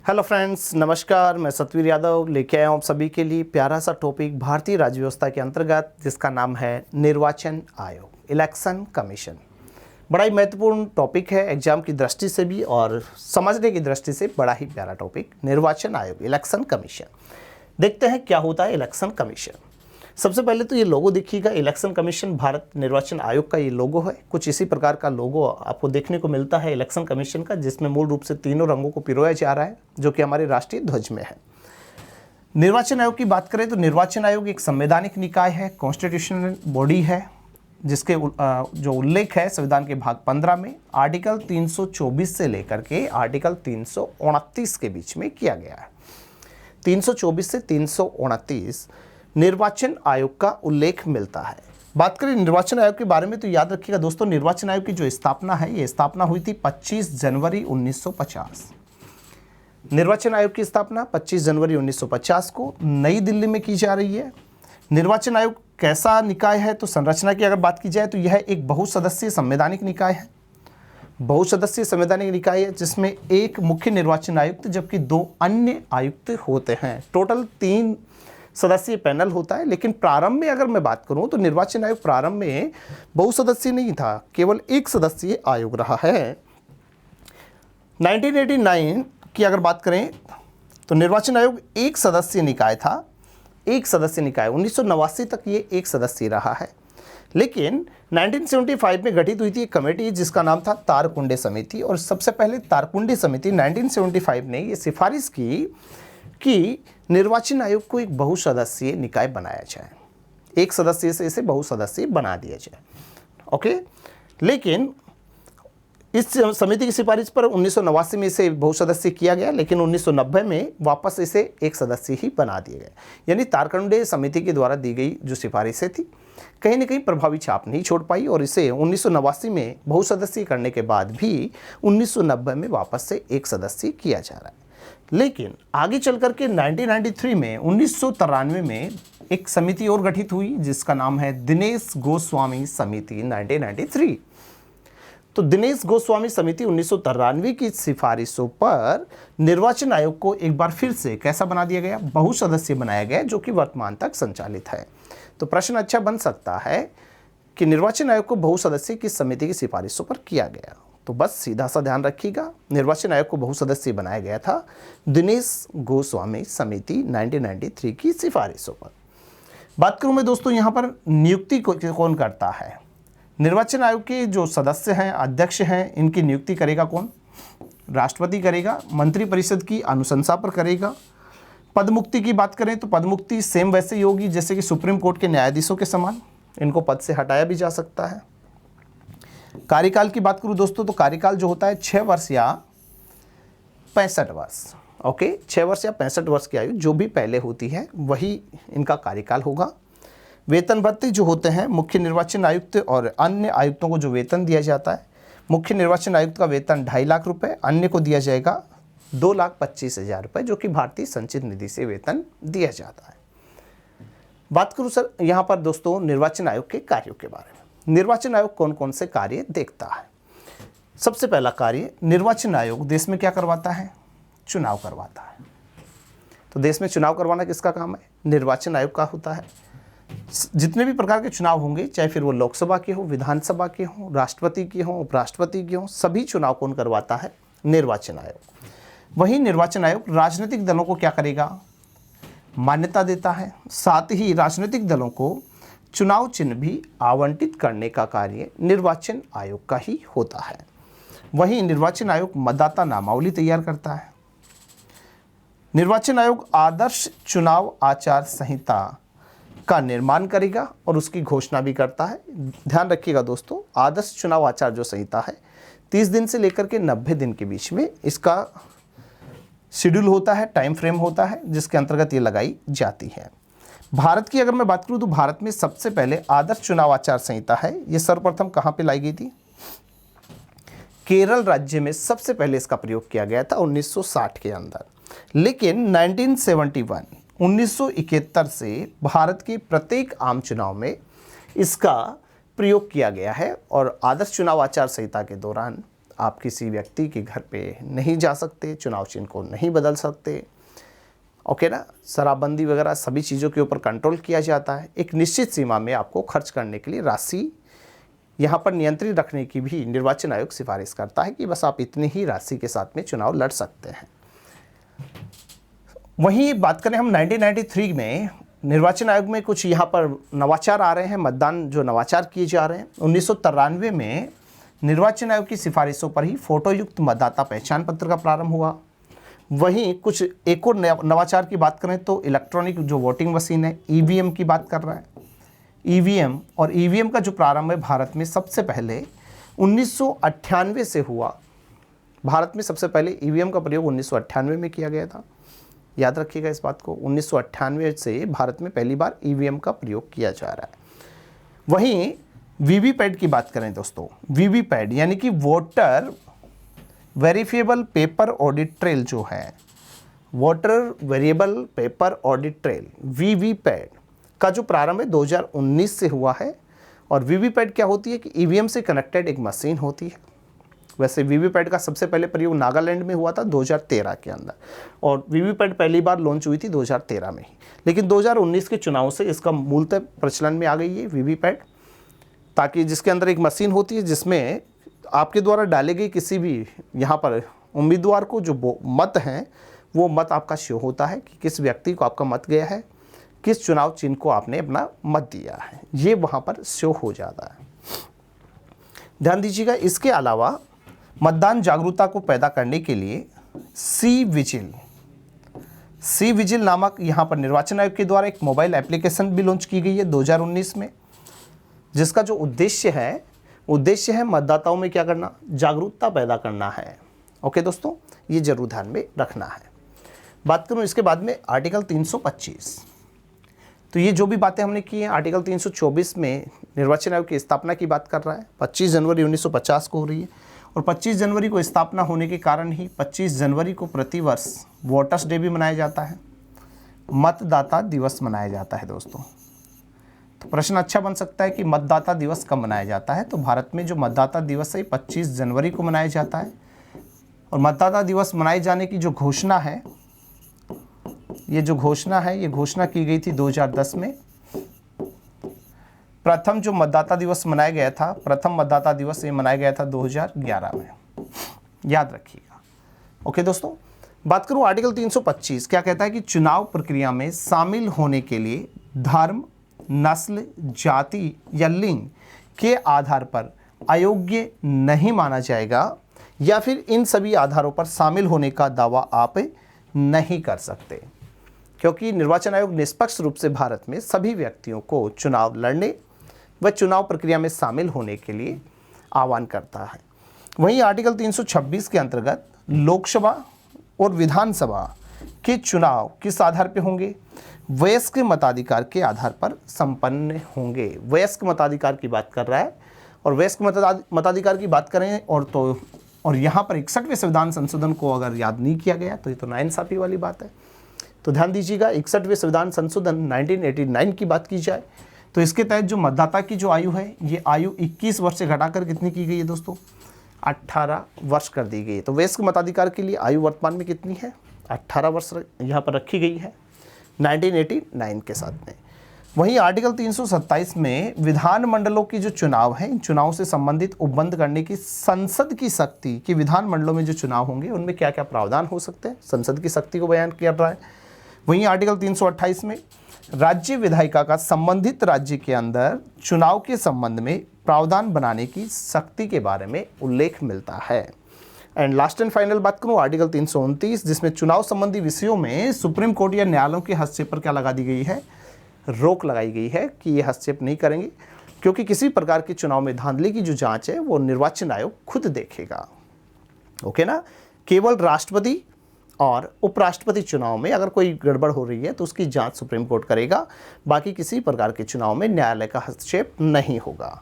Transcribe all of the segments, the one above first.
Hello friends, नमस्कार। मैं सतवीर यादव लेके आया हूँ आप सभी के लिए प्यारा सा टॉपिक भारतीय राज्य व्यवस्था के अंतर्गत, जिसका नाम है निर्वाचन आयोग, इलेक्शन कमीशन। बड़ा ही महत्वपूर्ण टॉपिक है एग्जाम की दृष्टि से भी और समझने की दृष्टि से बड़ा ही प्यारा टॉपिक, निर्वाचन आयोग, इलेक्शन कमीशन। देखते हैं क्या होता है इलेक्शन कमीशन। सबसे पहले तो ये लोगो देखिएगा, इलेक्शन कमीशन भारत निर्वाचन आयोग का ये लोगो है। कुछ इसी प्रकार का लोगो आपको देखने को मिलता है इलेक्शन कमीशन का, जिसमें मूल रूप से तीनों रंगों को पिरोया जा रहा है, जो कि हमारे राष्ट्रीय ध्वज में है। निर्वाचन आयोग की बात करें तो निर्वाचन आयोग एक संवैधानिक निकाय है, कॉन्स्टिट्यूशनल बॉडी है, जिसके जो उल्लेख है संविधान के भाग 15 में आर्टिकल 324 से लेकर के आर्टिकल 329 के बीच में किया गया है। 324 से 329 निर्वाचन आयोग का उल्लेख मिलता है। बात करें निर्वाचन आयोग के बारे में तो याद रखिएगा दोस्तों, निर्वाचन आयोग की जो स्थापना है, ये स्थापना हुई थी 25 जनवरी 1950। निर्वाचन आयोग की स्थापना 25 जनवरी 1950 को नई दिल्ली में की जा रही है। निर्वाचन आयोग कैसा निकाय है, तो संरचना की अगर बात की जाए तो यह एक बहुसदस्यीय संवैधानिक निकाय है। बहुसदस्यीय संवैधानिक निकाय है जिसमें एक मुख्य निर्वाचन आयुक्त जबकि 2 अन्य आयुक्त होते हैं। टोटल 3 सदस्यीय पैनल होता है। लेकिन प्रारंभ में अगर मैं बात करूं तो निर्वाचन आयोग प्रारंभ में बहुसदस्यीय नहीं था, केवल एक सदस्यीय आयोग रहा है। 1989 की अगर बात करें तो निर्वाचन आयोग एक सदस्यीय निकाय था, एक सदस्यीय निकाय। 1989 तक ये एक सदस्यीय रहा है। लेकिन 1975 में गठित हुई थी एक कमेटी जिसका नाम था तारकुंडे समिति, और सबसे पहले तारकुंडे समिति 1975 ने ये सिफारिश की कि निर्वाचन आयोग को एक बहुसदस्यीय निकाय बनाया जाए, एक सदस्यीय से इसे बहुसदस्यीय बना दिया जाए। ओके, लेकिन इस समिति की सिफारिश पर 1989 में इसे बहुसदस्यीय किया गया, लेकिन 1990 में वापस इसे एक सदस्यीय ही बना दिया गया। यानी तारकुंडे समिति के द्वारा दी गई जो सिफारिशें थी कहीं ना कहीं प्रभावी छाप नहीं छोड़ पाई, और इसे 1989 में बहुसदस्यीय करने के बाद भी 1990 में वापस से एक सदस्यीय किया जा रहा है। लेकिन आगे चल करके 1993 में 1993 में एक समिति और गठित हुई जिसका नाम है दिनेश गोस्वामी समिति 1993। तो दिनेश गोस्वामी समिति 1993 की सिफारिशों पर निर्वाचन आयोग को एक बार फिर से कैसा बना दिया गया, बहुसदस्यीय बनाया गया, जो कि वर्तमान तक संचालित है। तो प्रश्न अच्छा बन सकता है कि निर्वाचन आयोग को बहुसदस्यीय किस समिति की सिफारिशों पर किया गया। तो बस सीधा सा ध्यान रखिएगा, निर्वाचन आयोग को बहुसदस्यीय बनाया गया था दिनेश गोस्वामी समिति 1993 की सिफारिशों पर। बात करूं मैं दोस्तों यहाँ पर नियुक्ति कौन करता है। निर्वाचन आयोग के जो सदस्य हैं, अध्यक्ष हैं, इनकी नियुक्ति करेगा कौन? राष्ट्रपति करेगा। मंत्रिपरिषद की अनुशंसा पर करेगा। पदमुक्ति की बात करें तो पदमुक्ति सेम वैसे ही होगी जैसे कि सुप्रीम कोर्ट के न्यायाधीशों के समान, इनको पद से हटाया भी जा सकता है। कार्यकाल की बात करूं दोस्तों तो कार्यकाल जो होता है 6 वर्ष या 65 वर्ष। ओके, 6 वर्ष या 65 वर्ष की आयु जो भी पहले होती है वही इनका कार्यकाल होगा। वेतन भत्ते जो होते हैं, मुख्य निर्वाचन आयुक्त और अन्य आयुक्तों को जो वेतन दिया जाता है, मुख्य निर्वाचन आयुक्त का वेतन 2.5 लाख रुपए, अन्य को दिया जाएगा 2,25,000 रुपये, जो कि भारतीय संचित निधि से वेतन दिया जाता है। बात करूं सर यहाँ पर दोस्तों निर्वाचन आयोग के कार्यों के बारे में। निर्वाचन आयोग कौन कौन से कार्य देखता है? सबसे पहला कार्य, निर्वाचन आयोग देश में क्या करवाता है? चुनाव करवाता है। तो देश में चुनाव करवाना किसका काम है? निर्वाचन आयोग का होता है। जितने भी प्रकार के चुनाव होंगे, चाहे फिर वो लोकसभा के हो, विधानसभा के हो, राष्ट्रपति के हो, उपराष्ट्रपति के हो, सभी चुनाव कौन करवाता है? निर्वाचन आयोग। वहीं निर्वाचन आयोग राजनीतिक दलों को क्या करेगा? मान्यता देता है। साथ ही राजनीतिक दलों को चुनाव चिन्ह भी आवंटित करने का कार्य निर्वाचन आयोग का ही होता है। वहीं निर्वाचन आयोग मतदाता नामावली तैयार करता है। निर्वाचन आयोग आदर्श चुनाव आचार संहिता का निर्माण करेगा और उसकी घोषणा भी करता है। ध्यान रखिएगा दोस्तों, आदर्श चुनाव आचार जो संहिता है 30 दिन से लेकर के 90 दिन के बीच में इसका शेड्यूल होता है, टाइम फ्रेम होता है, जिसके अंतर्गत ये लगाई जाती है। भारत की अगर मैं बात करूं तो भारत में सबसे पहले आदर्श चुनाव आचार संहिता है, ये सर्वप्रथम कहां पे लाई गई थी? केरल राज्य में सबसे पहले इसका प्रयोग किया गया था 1960 के अंदर। लेकिन 1971 से भारत के प्रत्येक आम चुनाव में इसका प्रयोग किया गया है, और आदर्श चुनाव आचार संहिता के दौरान आप किसी व्यक्ति के घर पे नहीं जा सकते, चुनाव चिन्ह को नहीं बदल सकते। ओके ना, शराबबंदी वगैरह सभी चीज़ों के ऊपर कंट्रोल किया जाता है। एक निश्चित सीमा में आपको खर्च करने के लिए राशि यहाँ पर नियंत्रित रखने की भी निर्वाचन आयोग सिफारिश करता है कि बस आप इतनी ही राशि के साथ में चुनाव लड़ सकते हैं। वहीं बात करें हम 1993 में निर्वाचन आयोग में कुछ यहाँ पर नवाचार आ रहे हैं, मतदान जो नवाचार किए जा रहे हैं। 1993 में निर्वाचन आयोग की सिफारिशों पर ही फोटोयुक्त मतदाता पहचान पत्र का प्रारंभ हुआ। वहीं कुछ एक और नवाचार की बात करें तो इलेक्ट्रॉनिक जो वोटिंग मशीन है, ईवीएम की बात कर रहा है। ईवीएम और ईवीएम का जो प्रारंभ है भारत में सबसे पहले 1998 से हुआ। भारत में सबसे पहले ईवीएम का प्रयोग 1998 में किया गया था। याद रखिएगा इस बात को, 1998 से भारत में पहली बार ईवीएम का प्रयोग किया जा रहा है। वहीं वीवीपैट की बात करें दोस्तों, वीवीपैट यानी कि voter verifiable paper audit trail जो है, voter variable paper audit trail VVPAT का जो प्रारंभ है 2019 से हुआ है। और वीवीपैट क्या होती है कि ईवीएम से कनेक्टेड एक मशीन होती है। वैसे वीवीपैट का सबसे पहले प्रयोग नागालैंड में हुआ था 2013 के अंदर, और वीवीपैट पहली बार लॉन्च हुई थी 2013 में ही। लेकिन 2019 के चुनाव से इसका मूलतः प्रचलन में आ गई है वीवीपैट, ताकि जिसके अंदर एक मशीन होती है जिसमें आपके द्वारा डाले गई किसी भी यहाँ पर उम्मीदवार को जो मत हैं वो मत आपका शो होता है कि किस व्यक्ति को आपका मत गया है, किस चुनाव चिन्ह को आपने अपना मत दिया है, ये वहाँ पर शो हो जाता है। ध्यान दीजिएगा, इसके अलावा मतदान जागरूकता को पैदा करने के लिए सी विजिल नामक यहाँ पर निर्वाचन आयोग के द्वारा एक मोबाइल एप्लीकेशन भी लॉन्च की गई है 2019 में, जिसका जो उद्देश्य है मतदाताओं में क्या करना, जागरूकता पैदा करना है। ओके दोस्तों, ये जरूर ध्यान में रखना है। बात करूँ इसके बाद में आर्टिकल 325, तो ये जो भी बातें हमने की हैं, आर्टिकल 324 में निर्वाचन आयोग की स्थापना की बात कर रहा है। 25 जनवरी 1950 को हो रही है, और 25 जनवरी को स्थापना होने के कारण ही 25 जनवरी को प्रतिवर्ष वोटर्स डे भी मनाया जाता है, मतदाता दिवस मनाया जाता है दोस्तों। तो प्रश्न अच्छा बन सकता है कि मतदाता दिवस कब मनाया जाता है। तो भारत में जो मतदाता दिवस है 25 जनवरी को मनाया जाता है, और मतदाता दिवस मनाए जाने की जो घोषणा है, ये घोषणा की गई थी 2010 में। प्रथम जो मतदाता दिवस मनाया गया था, प्रथम मतदाता दिवस ये मनाया गया था 2011 में, याद रखिएगा। ओके दोस्तों, बात करूं आर्टिकल 325 क्या कहता है कि चुनाव प्रक्रिया में शामिल होने के लिए धर्म, नस्ल, जाति या लिंग के आधार पर अयोग्य नहीं माना जाएगा, या फिर इन सभी आधारों पर शामिल होने का दावा आप नहीं कर सकते, क्योंकि निर्वाचन आयोग निष्पक्ष रूप से भारत में सभी व्यक्तियों को चुनाव लड़ने व चुनाव प्रक्रिया में शामिल होने के लिए आह्वान करता है। वहीं आर्टिकल 326 के अंतर्गत लोकसभा और विधानसभा के चुनाव किस आधार पर होंगे, वयस्क मताधिकार के आधार पर संपन्न होंगे। वयस्क मताधिकार की बात कर रहा है, और वयस्क मताधिकार की बात करें और यहाँ पर 61वें संविधान संशोधन को अगर याद नहीं किया गया तो ये तो नाइंसाफ़ी वाली बात है। तो ध्यान दीजिएगा, 61वें संविधान संशोधन 1989 की बात की जाए तो इसके तहत जो मतदाता की जो आयु है, ये आयु 21 वर्ष से घटाकर कितनी की गई है दोस्तों, 18 वर्ष कर दी गई है। तो वयस्क मताधिकार के लिए आयु वर्तमान में कितनी है, 18 वर्ष यहाँ पर रखी गई है 1989 के साथ में। वहीं आर्टिकल 327 में विधान मंडलों की जो चुनाव है, इन चुनाव से संबंधित उपबंध करने की संसद की शक्ति कि विधान मंडलों में जो चुनाव होंगे उनमें क्या क्या प्रावधान हो सकते हैं, संसद की शक्ति को बयान किया रहा है। वहीं आर्टिकल 328 में राज्य विधायिका का संबंधित राज्य के अंदर चुनाव के संबंध में प्रावधान बनाने की शक्ति के बारे में उल्लेख मिलता है। एंड लास्ट एंड फाइनल बात करूं आर्टिकल 329, जिसमें चुनाव संबंधी विषयों में सुप्रीम कोर्ट या न्यायालयों के हस्तक्षेप पर क्या लगा दी गई है, रोक लगाई गई है कि ये हस्तक्षेप नहीं करेंगे, क्योंकि किसी प्रकार के चुनाव में धांधली की जो जांच है वो निर्वाचन आयोग खुद देखेगा। ओके ना, केवल राष्ट्रपति और उपराष्ट्रपति चुनाव में अगर कोई गड़बड़ हो रही है तो उसकी जांच सुप्रीम कोर्ट करेगा, बाकी किसी प्रकार के चुनाव में न्यायालय का हस्तक्षेप नहीं होगा।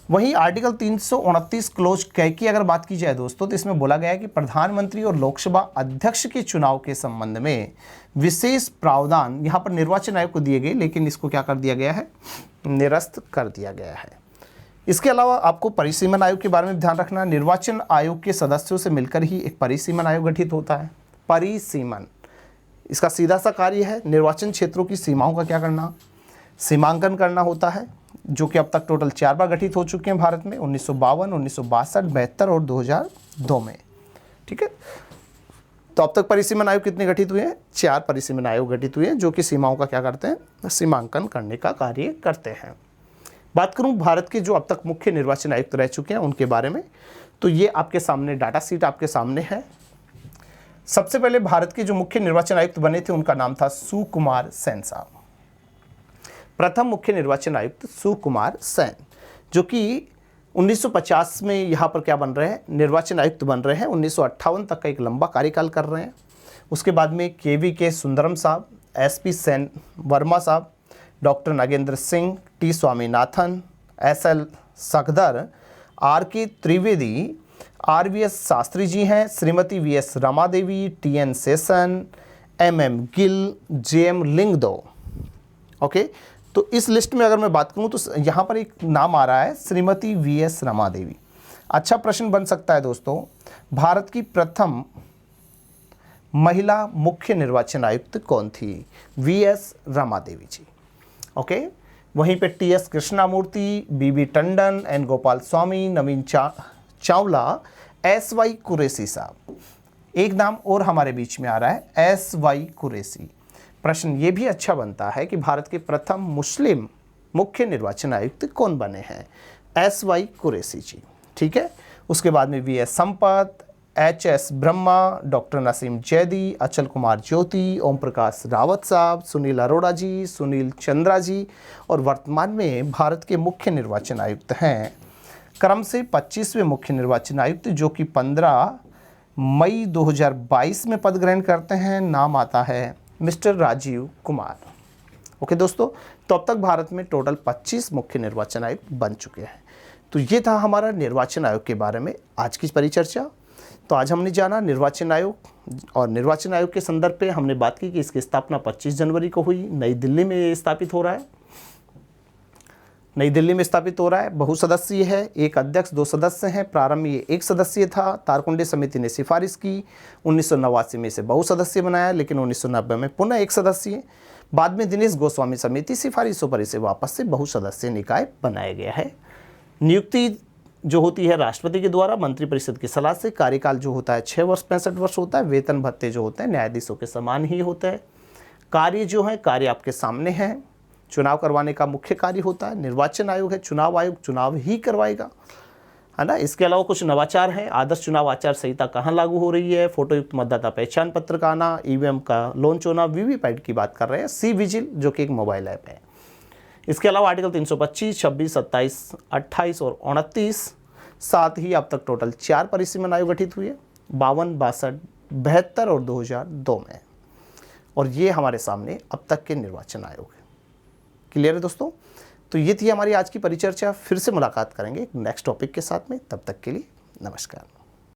वहीं आर्टिकल 329 क्लोज क की अगर बात की जाए दोस्तों, तो इसमें बोला गया है कि प्रधानमंत्री और लोकसभा अध्यक्ष के चुनाव के संबंध में विशेष प्रावधान यहाँ पर निर्वाचन आयोग को दिए गए, लेकिन इसको क्या कर दिया गया है, निरस्त कर दिया गया है। इसके अलावा आपको परिसीमन आयोग के बारे में ध्यान रखना। निर्वाचन आयोग के सदस्यों से मिलकर ही एक परिसीमन आयोग गठित होता है। परिसीमन, इसका सीधा सा कार्य है निर्वाचन क्षेत्रों की सीमाओं का क्या करना, सीमांकन करना होता है, जो कि अब तक टोटल 4 बार गठित हो चुके हैं भारत में, 1952, 1962, 72 और 2002 में। ठीक है, तो अब तक परिसीमन आयोग कितने गठित हुए हैं? 4 परिसीमन आयोग गठित हुए हैं, जो कि सीमाओं का क्या करते हैं? सीमांकन करने का कार्य करते हैं। बात करूं भारत के जो अब तक मुख्य निर्वाचन आयुक्त रह चुके हैं उनके बारे में, तो ये आपके सामने डाटा शीट आपके सामने है। सबसे पहले भारत के जो मुख्य निर्वाचन आयुक्त बने थे उनका नाम था सुकुमार सेन साहब। प्रथम मुख्य निर्वाचन आयुक्त सुकुमार सेन, जो कि 1950 में यहाँ पर क्या बन रहे हैं? निर्वाचन आयुक्त बन रहे हैं। 1958 तक का एक लंबा कार्यकाल कर रहे हैं। उसके बाद में KVK सुंदरम साहब, SP सेन वर्मा साहब, doctor Nagendra Singh, T Swaminathan, SL Shakdher, RK Trivedi, RVS Shastri ji हैं, Shrimati VS Ramadevi, TN Seshan, MM Gill, JM Lyngdoh. Okay, तो इस लिस्ट में अगर मैं बात करूं तो यहाँ पर एक नाम आ रहा है श्रीमती VS रमादेवी। अच्छा प्रश्न बन सकता है दोस्तों, भारत की प्रथम महिला मुख्य निर्वाचन आयुक्त कौन थी? VS रमादेवी जी। ओके, वहीं पे TS Krishnamurthy, BB Tandon, N Gopal Swami, नवीन चावला, SY कुरैशी साहब। एक नाम और हमारे बीच में आ रहा है SY कुरैशी। प्रश्न ये भी अच्छा बनता है कि भारत के प्रथम मुस्लिम मुख्य निर्वाचन आयुक्त कौन बने हैं? SY कुरैशी जी। ठीक है, उसके बाद में VS Sampath, HS Brahma, doctor Naseem Zaidi, Achal Kumar ज्योति, ओम प्रकाश रावत साहब, सुनील अरोड़ा जी, सुनील चंद्रा जी, और वर्तमान में भारत के मुख्य निर्वाचन आयुक्त हैं क्रम से 25वें मुख्य निर्वाचन आयुक्त, जो कि 15 मई 2022 में पद ग्रहण करते हैं। नाम आता है मिस्टर राजीव कुमार। ओके दोस्तों, तो अब तक भारत में टोटल 25 मुख्य निर्वाचन आयुक्त बन चुके हैं। तो ये था हमारा निर्वाचन आयोग के बारे में आज की परिचर्चा। तो आज हमने जाना निर्वाचन आयोग, और निर्वाचन आयोग के संदर्भ पे हमने बात की कि इसकी स्थापना 25 जनवरी को हुई। नई दिल्ली में ये स्थापित हो रहा है, नई दिल्ली में स्थापित हो रहा है। बहुसदस्यीय है, एक अध्यक्ष 2 सदस्य हैं। प्रारंभ में ये 1 सदस्यीय था। तारकुंडे समिति ने सिफारिश की, 1989 में इसे बहुसदस्यीय बनाया, लेकिन 1990 में पुनः 1 सदस्यीय। बाद में दिनेश गोस्वामी समिति सिफारिशों पर इसे वापस से बहुसदस्यीय निकाय बनाया गया है। नियुक्ति जो होती है राष्ट्रपति के द्वारा मंत्रिपरिषद की सलाह से। कार्यकाल जो होता है 6 वर्ष 65 वर्ष होता है। वेतन भत्ते जो होते हैं न्यायाधीशों के समान ही होते हैं। कार्य जो है, कार्य आपके सामने है। चुनाव करवाने का मुख्य कार्य होता है। निर्वाचन आयोग है, चुनाव आयोग चुनाव ही करवाएगा, है ना। इसके अलावा कुछ नवाचार हैं। आदर्श चुनाव आचार संहिता कहाँ लागू हो रही है, फोटोयुक्त मतदाता पहचान पत्र का आना, EVM का लॉन्च होना, VVPAT की बात कर रहे हैं, सी विजिल जो कि एक मोबाइल ऐप है। इसके अलावा आर्टिकल 325, 26, 27, 28 और 29। साथ ही अब तक टोटल 4 परिसीमन आयोग गठित हुए, 52, 62, 72 और 2002 में। और ये हमारे सामने अब तक के निर्वाचन आयोग है। क्लियर है दोस्तों? तो ये थी हमारी आज की परिचर्चा। फिर से मुलाकात करेंगे नेक्स्ट टॉपिक के साथ में। तब तक के लिए नमस्कार।